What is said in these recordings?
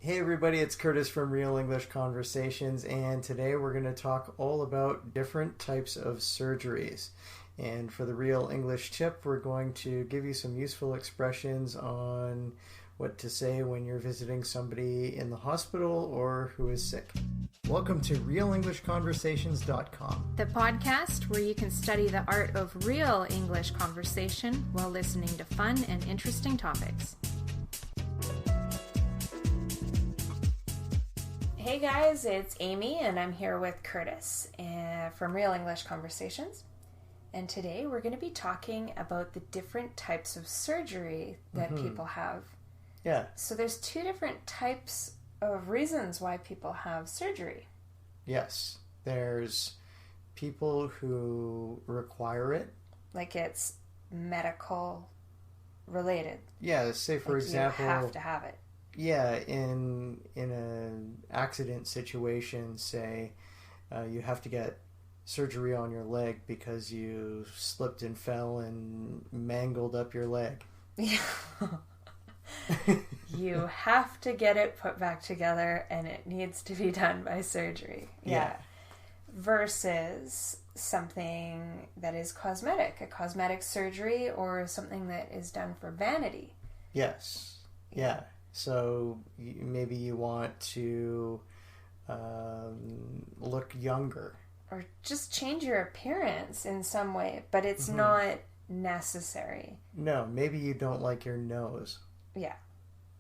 Hey everybody, it's Curtis from Real English Conversations, and today we're going to talk all about different types of surgeries. And for the Real English tip, we're going to give you some useful expressions on what to say when you're visiting somebody in the hospital or who is sick. Welcome to RealEnglishConversations.com, the podcast where you can study the art of real English conversation while listening to fun and interesting topics. Hey guys, it's Amy and I'm here with Curtis from Real English Conversations. And today we're going to be talking about the different types of surgery that people have. Yeah. So there's two different types of reasons why people have surgery. Yes. There's people who require it. Like it's medical related. Yeah, say for example... You have to have it. Yeah, in an accident situation, say you have to get surgery on your leg because you slipped and fell and mangled up your leg. Yeah. You have to get it put back together and it needs to be done by surgery. Yeah. Versus something that is cosmetic, a cosmetic surgery or something that is done for vanity. Yes. Yeah. So maybe you want to look younger. Or just change your appearance in some way, but it's not necessary. No, maybe you don't like your nose. Yeah.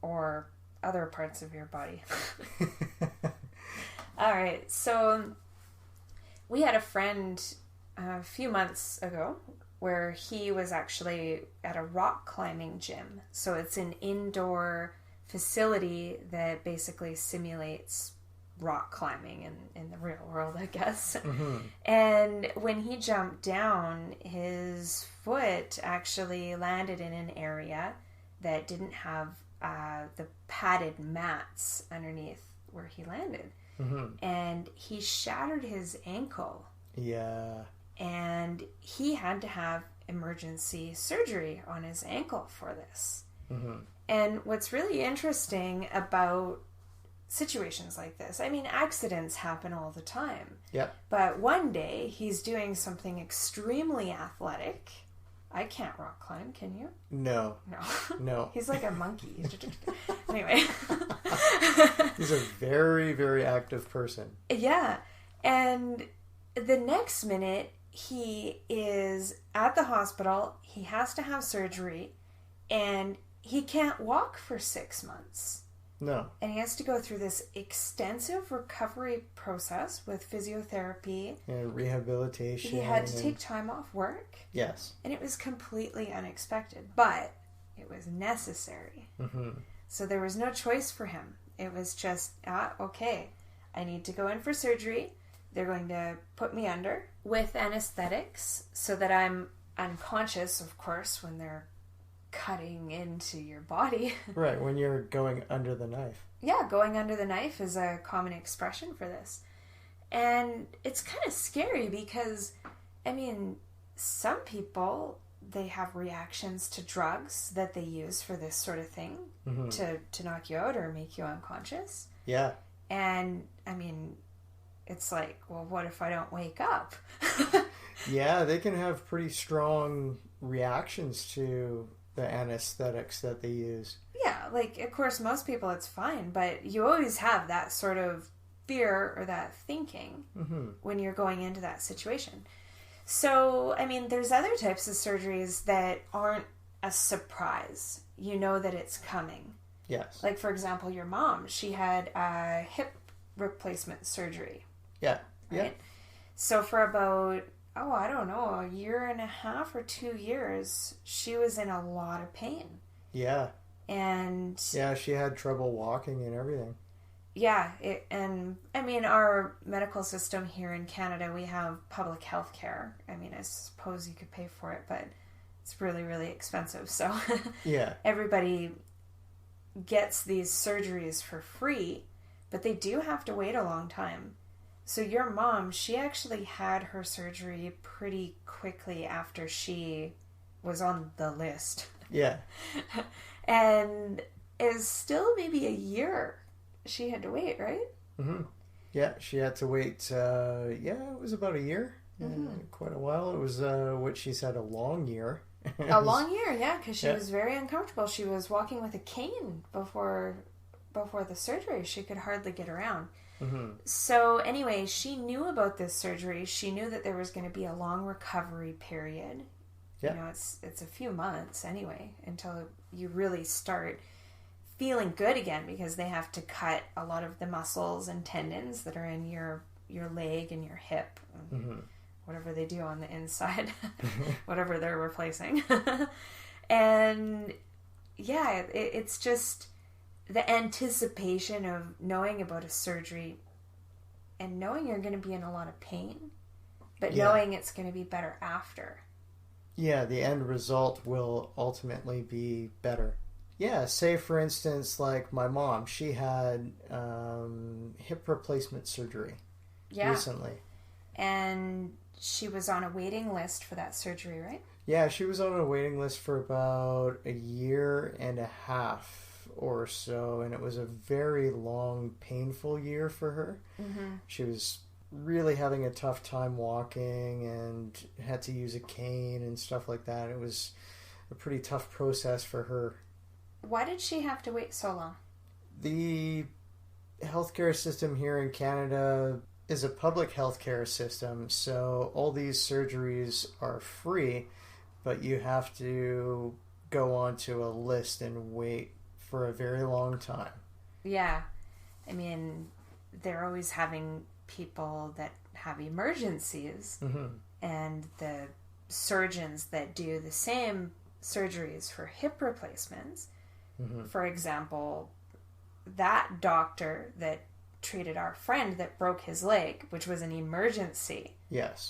Or other parts of your body. All right. So we had a friend a few months ago where he was actually at a rock climbing gym. So it's an indoor facility that basically simulates rock climbing in the real world, I guess. And when he jumped down, his foot actually landed in an area that didn't have the padded mats underneath where he landed. And he shattered his ankle. Yeah. And he had to have emergency surgery on his ankle for this. And what's really interesting about situations like this, I mean, accidents happen all the time. Yeah. But one day he's doing something extremely athletic. I can't rock climb, can you? No. No. He's like a monkey. Anyway. He's a very, very active person. Yeah. And the next minute he is at the hospital. He has to have surgery. And he can't walk for 6 months. No. And he has to go through this extensive recovery process with physiotherapy. And rehabilitation. He had to take time off work. Yes. And it was completely unexpected. But it was necessary. So there was no choice for him. It was just, okay, I need to go in for surgery. They're going to put me under with anesthetics so that I'm unconscious, of course, when they're cutting into your body. Right, when you're going under the knife. Yeah, going under the knife is a common expression for this. And it's kind of scary because, I mean, some people, they have reactions to drugs that they use for this sort of thing to knock you out or make you unconscious. Yeah. And, I mean, it's like, well, what if I don't wake up? Yeah, they can have pretty strong reactions to the anesthetics that they use. Yeah, like, of course, most people it's fine, but you always have that sort of fear or that thinking when you're going into that situation. So, I mean, there's other types of surgeries that aren't a surprise. You know that it's coming. Yes. Like, for example, your mom, she had a hip replacement surgery. Yeah. Right? Yeah. So for about, I don't know, a year and a half or 2 years, she was in a lot of pain. Yeah. And... yeah, she had trouble walking and everything. Yeah, and I mean, our medical system here in Canada, we have public health care. I mean, I suppose you could pay for it, but it's really, really expensive. So yeah, everybody gets these surgeries for free, but they do have to wait a long time. So your mom, she actually had her surgery pretty quickly after she was on the list. Yeah. And is still maybe a year she had to wait, right? Mm-hmm. Yeah, she had to wait. It was about a year. Quite a while. It was what she said, a long year. A long year, yeah, because she was very uncomfortable. She was walking with a cane before the surgery. She could hardly get around. Mm-hmm. So anyway, she knew about this surgery. She knew that there was going to be a long recovery period. Yeah. You know, it's a few months anyway until you really start feeling good again, because they have to cut a lot of the muscles and tendons that are in your leg and your hip. Mm-hmm. Whatever they do on the inside, whatever they're replacing. And yeah, it's just the anticipation of knowing about a surgery and knowing you're going to be in a lot of pain, but knowing it's going to be better after. Yeah, the end result will ultimately be better. Yeah, say for instance, like my mom, she had hip replacement surgery recently. And she was on a waiting list for that surgery, right? Yeah, she was on a waiting list for about a year and a half or so, and it was a very long, painful year for her. Mm-hmm. She was really having a tough time walking and had to use a cane and stuff like that. It was a pretty tough process for her. Why did she have to wait so long? The healthcare system here in Canada is a public healthcare system, so all these surgeries are free, but you have to go onto a list and wait for a very long time. Yeah. I mean, they're always having people that have emergencies, and the surgeons that do the same surgeries for hip replacements. For example, that doctor that treated our friend that broke his leg, which was an emergency,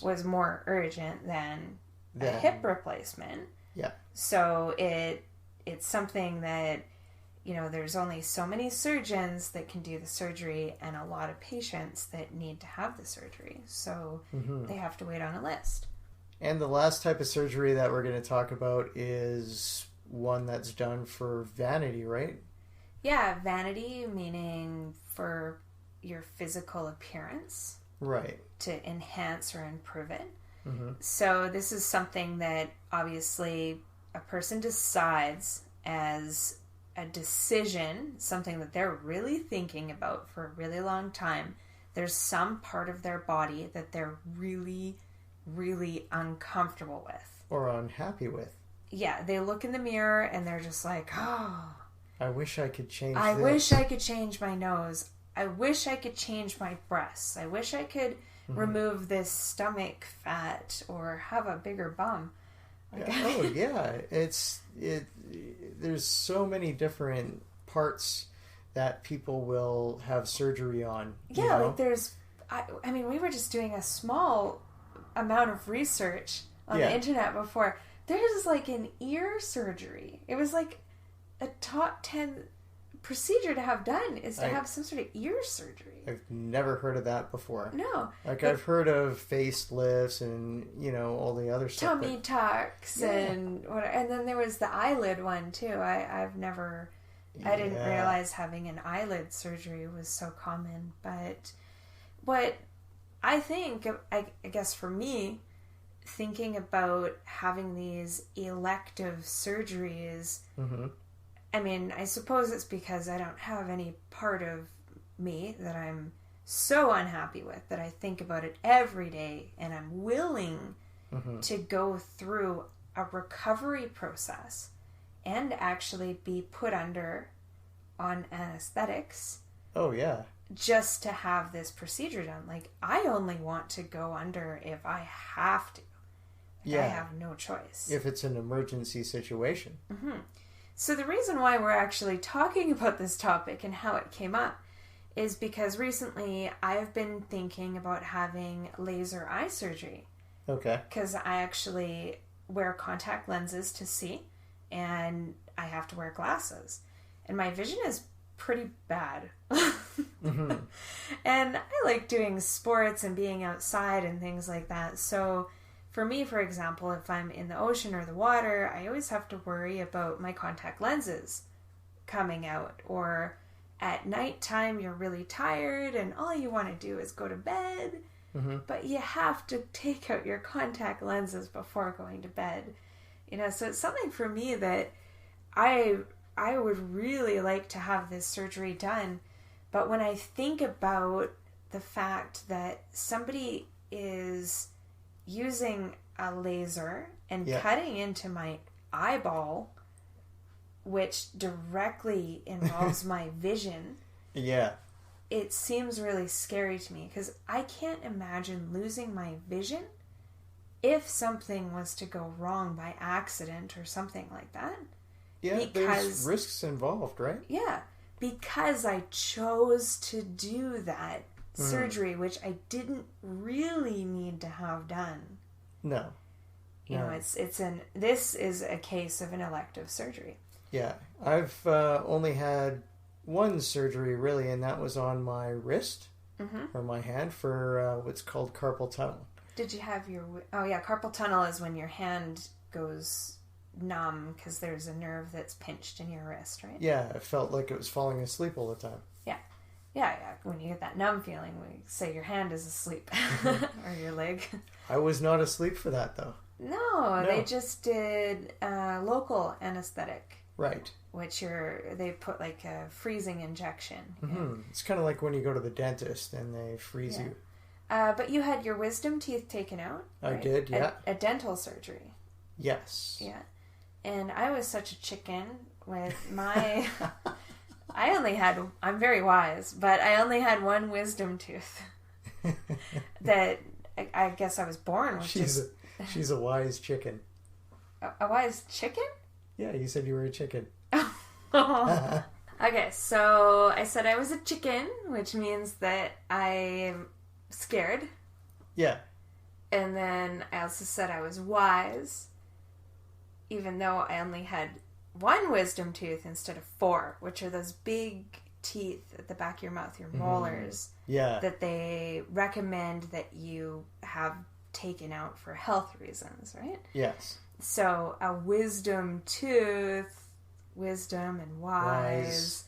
was more urgent than a hip replacement. Yeah. So it's something that, you know, there's only so many surgeons that can do the surgery and a lot of patients that need to have the surgery. So they have to wait on a list. And the last type of surgery that we're going to talk about is one that's done for vanity, right? Yeah, vanity meaning for your physical appearance. Right. To enhance or improve it. So this is something that obviously a person decides as a decision, something that they're really thinking about for a really long time. There's some part of their body that they're really, really uncomfortable with. Or unhappy with. Yeah, they look in the mirror and they're just like, oh, I wish I could change I this. wish I could change my nose. I wish I could change my breasts. I wish I could remove this stomach fat or have a bigger bum. There's so many different parts that people will have surgery on. Yeah, like there's, I mean, we were just doing a small amount of research on the internet before. There's like an ear surgery. It was like a top 10 procedure to have done is to have some sort of ear surgery. I've never heard of that before. No. Like I've heard of facelifts and, you know, all the other stuff. Tummy tucks and whatever. And then there was the eyelid one too. I didn't realize having an eyelid surgery was so common. But what I think, I guess for me, thinking about having these elective surgeries, I mean, I suppose it's because I don't have any part of me that I'm so unhappy with that I think about it every day, and I'm willing to go through a recovery process and actually be put on anesthetics. Oh, yeah. Just to have this procedure done. Like, I only want to go under if I have to. I have no choice. If it's an emergency situation. So the reason why we're actually talking about this topic and how it came up is because recently I've been thinking about having laser eye surgery. Okay. Because I actually wear contact lenses to see, and I have to wear glasses. And my vision is pretty bad. And I like doing sports and being outside and things like that. So for me, for example, if I'm in the ocean or the water, I always have to worry about my contact lenses coming out, or at nighttime you're really tired and all you want to do is go to bed, but you have to take out your contact lenses before going to bed. So it's something for me that I would really like to have this surgery done. But when I think about the fact that somebody is using a laser and cutting into my eyeball, which directly involves my vision, it seems really scary to me, because I can't imagine losing my vision if something was to go wrong by accident or something like that. Yeah, there's risks involved, right? Yeah, because I chose to do that surgery, which I didn't really need to have done. No. This is a case of an elective surgery. Yeah, I've only had one surgery really, and that was on my wrist or my hand for what's called carpal tunnel. Did you have carpal tunnel is when your hand goes numb because there's a nerve that's pinched in your wrist, right? Yeah, I felt like it was falling asleep all the time. Yeah. When you get that numb feeling, we say your hand is asleep or your leg. I was not asleep for that though. No, they just did local anesthetic. Right. Which they put like a freezing injection. It's kind of like when you go to the dentist and they freeze you. But you had your wisdom teeth taken out. Right? I did, yeah. A dental surgery. Yes. Yeah. And I was such a chicken with my... I'm very wise, but I only had one wisdom tooth that I guess I was born with. She's a wise chicken. A wise chicken? Yeah, you said you were a chicken. Okay, so I said I was a chicken, which means that I'm scared. Yeah. And then I also said I was wise, even though I only had one wisdom tooth instead of 4, which are those big teeth at the back of your mouth, your molars, that they recommend that you have taken out for health reasons, right? Yes. So a wisdom tooth, wisdom and wise,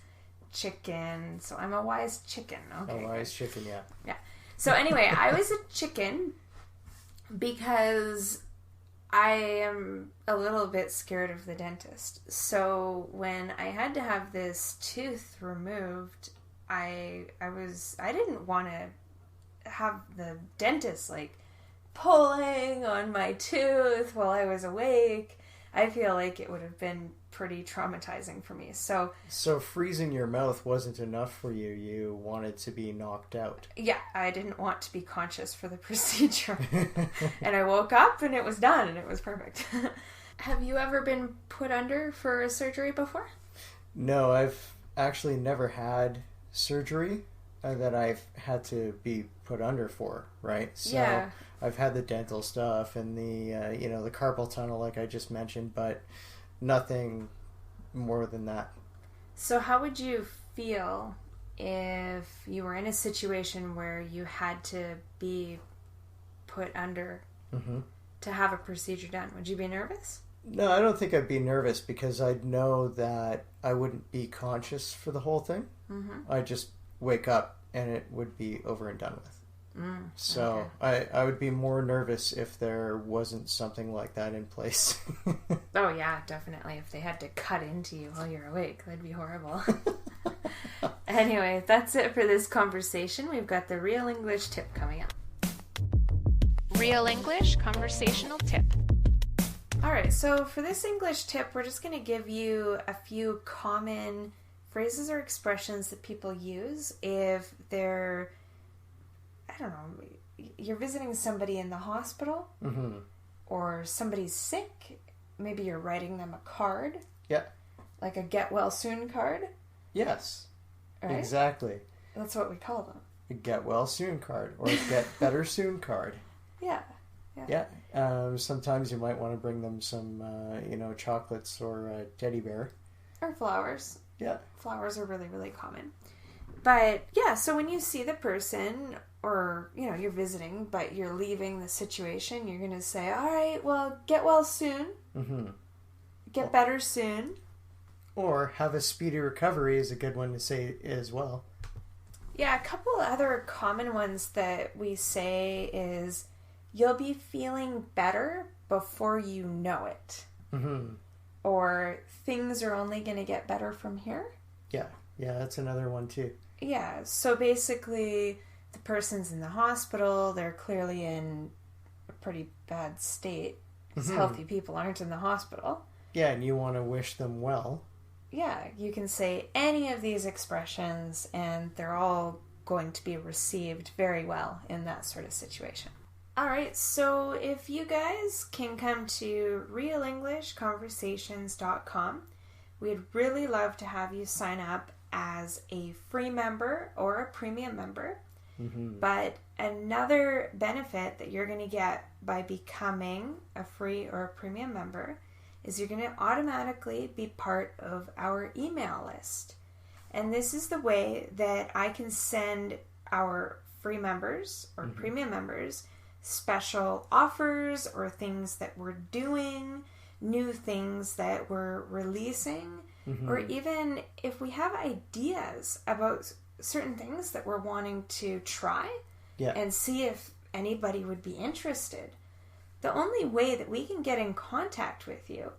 chicken. So I'm a wise chicken. Okay. A wise chicken, yeah. Yeah. So anyway, I was a chicken because I am a little bit scared of the dentist. So when I had to have this tooth removed, I didn't want to have the dentist like pulling on my tooth while I was awake. I feel like it would have been pretty traumatizing for me. So freezing your mouth wasn't enough for you. You wanted to be knocked out. Yeah, I didn't want to be conscious for the procedure. And I woke up and it was done and it was perfect. Have you ever been put under for a surgery before? No, I've actually never had surgery that I've had to be put under for, right? So I've had the dental stuff and the the carpal tunnel like I just mentioned, but nothing more than that. So how would you feel if you were in a situation where you had to be put under to have a procedure done? Would you be nervous? No, I don't think I'd be nervous because I'd know that I wouldn't be conscious for the whole thing. I'd just wake up and it would be over and done with. So okay. I would be more nervous if there wasn't something like that in place. Oh yeah, definitely. If they had to cut into you while you're awake, that'd be horrible. Anyway, that's it for this conversation. We've got the Real English tip coming up. Real English conversational tip. Alright, so for this English tip, we're just going to give you a few common phrases or expressions that people use if they're, I don't know, you're visiting somebody in the hospital or somebody's sick. Maybe you're writing them a card. Yeah. Like a get well soon card. Yes. Right? Exactly. That's what we call them. A get well soon card or a get better soon card. Yeah. Yeah. Sometimes you might want to bring them some, chocolates or a teddy bear. Or flowers. Yeah. Flowers are really, really common. But, yeah, so when you see the person or, you're visiting, but you're leaving the situation, you're going to say, all right, well, get well soon. Get better soon. Or have a speedy recovery is a good one to say as well. Yeah, a couple other common ones that we say is, you'll be feeling better before you know it. Mm-hmm. Or things are only going to get better from here. Yeah, that's another one too. Yeah, so basically the person's in the hospital, they're clearly in a pretty bad state. Because healthy people aren't in the hospital. Yeah, and you want to wish them well. Yeah, you can say any of these expressions and they're all going to be received very well in that sort of situation. Alright, so if you guys can come to realenglishconversations.com, we'd really love to have you sign up as a free member or a premium member. But another benefit that you're going to get by becoming a free or a premium member is you're going to automatically be part of our email list. And this is the way that I can send our free members or premium members special offers or things that we're doing, new things that we're releasing, or even if we have ideas about certain things that we're wanting to try and see if anybody would be interested. The only way that we can get in contact with you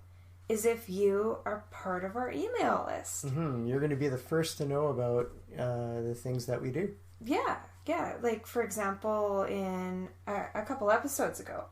is if you are part of our email list. You're going to be the first to know about the things that we do. Yeah. Like, for example, in a couple episodes ago,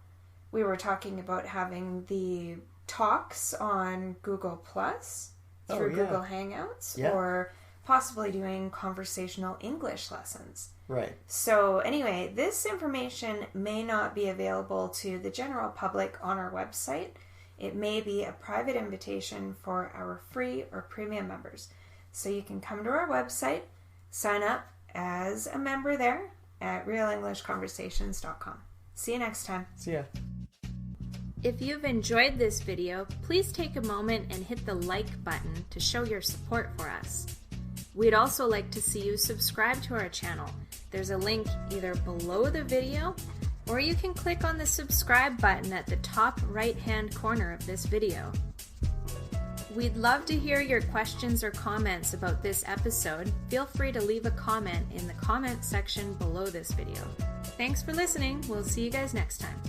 we were talking about having the talks on Google Plus through Google Hangouts or possibly doing conversational English lessons. Right. So anyway, this information may not be available to the general public on our website. It may be a private invitation for our free or premium members. So you can come to our website, sign up as a member there at realenglishconversations.com. See you next time. See ya. If you've enjoyed this video, please take a moment and hit the like button to show your support for us. We'd also like to see you subscribe to our channel. There's a link either below the video, or you can click on the subscribe button at the top right-hand corner of this video. We'd love to hear your questions or comments about this episode. Feel free to leave a comment in the comment section below this video. Thanks for listening. We'll see you guys next time.